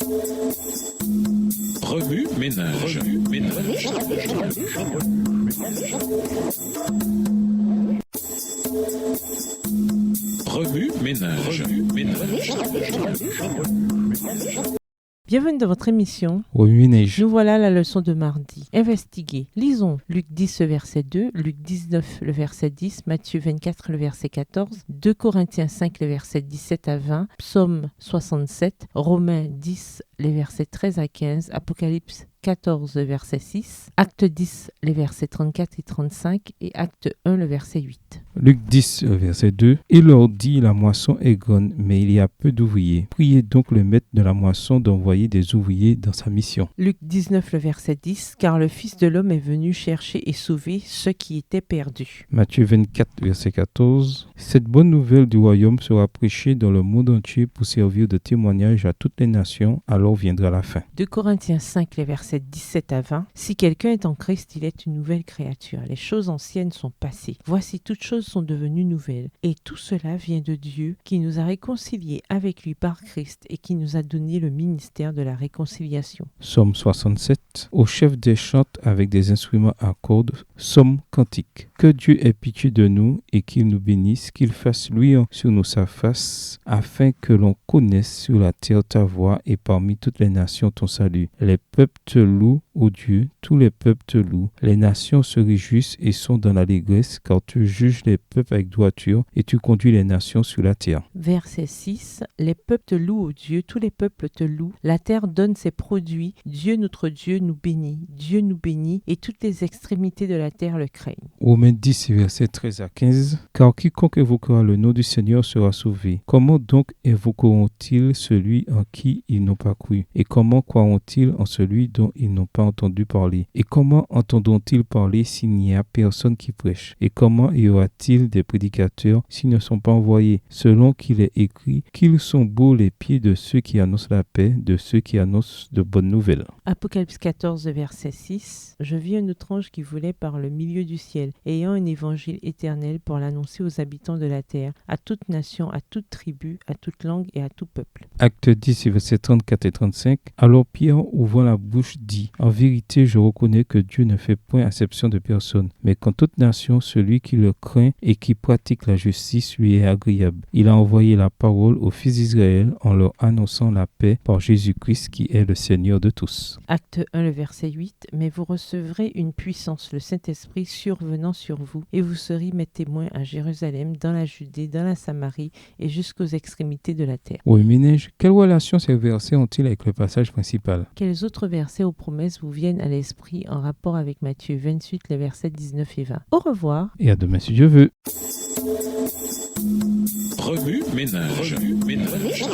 Remue ménage. Remue ménage. Bienvenue dans votre émission. Remue ménage. Nous voilà à la leçon de mardi. Investiguez. Lisons Luc 10, le verset 2, Luc 19, le verset 10, Matthieu 24, le verset 14, 2 Corinthiens 5, le verset 17 à 20, Psaume 67, Romains 10, les versets 13 à 15, Apocalypse 14, le verset 6, Acte 10, les versets 34 et 35 et Acte 1, le verset 8. Luc 10, verset 2. Il leur dit, la moisson est grande, mais il y a peu d'ouvriers. Priez donc le maître de la moisson d'envoyer des ouvriers dans sa mission. Luc 19, le verset 10, car le Fils de l'homme est venu chercher et sauver ceux qui étaient perdus. Matthieu 24, verset 14. Cette bonne nouvelle du royaume sera prêchée dans le monde entier pour servir de témoignage à toutes les nations, alors viendra la fin. 2 Corinthiens 5, les versets 17 à 20. Si quelqu'un est en Christ, il est une nouvelle créature. Les choses anciennes sont passées. Voici, toutes choses sont devenues nouvelles. Et tout cela vient de Dieu, qui nous a réconciliés avec lui par Christ et qui nous a donné le ministère de la réconciliation. Psaume 67. Au chef des chantes avec des instruments à cordes, psaume cantique. Que Dieu ait pitié de nous et qu'il nous bénisse, qu'il fasse luire sur nous sa face, afin que l'on connaisse sur la terre ta voix et parmi toutes les nations ton salut. Les peuples te louent, ô Dieu, tous les peuples te louent. Les nations se réjouissent et sont dans l'allégresse, car tu juges les peuples avec droiture et tu conduis les nations sur la terre. Verset 6. Les peuples te louent, ô Dieu, tous les peuples te louent. La terre donne ses produits. Dieu, notre Dieu, nous bénit. Dieu nous bénit et toutes les extrémités de la terre le craignent. Romains 10, versets 13 à 15. Car quiconque évoquera le nom du Seigneur sera sauvé. Comment donc évoqueront-ils celui en qui ils n'ont pas cru? Et comment croiront-ils en celui dont ils n'ont pas entendu parler? Et comment entendront-ils parler s'il n'y a personne qui prêche? Et comment y aura-t-il des prédicateurs s'ils ne sont pas envoyés? Selon qu'il est écrit, qu'ils sont beaux les pieds de ceux qui annoncent la paix, de ceux qui annoncent de bonnes nouvelles. Apocalypse 14, verset 6. Je vis un autre ange qui volait par le milieu du ciel, ayant un évangile éternel pour l'annoncer aux habitants de la terre, à toute nation, à toute tribu, à toute langue et à tout peuple. Acte 10, versets 34 et 35. Alors Pierre, ouvrant la bouche, dit, en vérité, je reconnais que Dieu ne fait point acception de personne, mais qu'en toute nation, celui qui le craint et qui pratique la justice lui est agréable. Il a envoyé la parole aux fils d'Israël en leur annonçant la paix par Jésus-Christ qui est le Seigneur de tous. Acte 1, le verset 8. Mais vous recevrez une puissance, le Saint-Esprit survenant sur vous, et vous serez mes témoins à Jérusalem, dans la Judée, dans la Samarie et jusqu'aux extrémités de la terre. Oui, Ménage, quelle relation ces versets ont-ils avec le passage principal? Quels autres versets aux promesses vous viennent à l'esprit en rapport avec Matthieu 28, les versets 19 et 20? Au revoir. Et à demain si Dieu veut. Remue ménage. Remue ménage.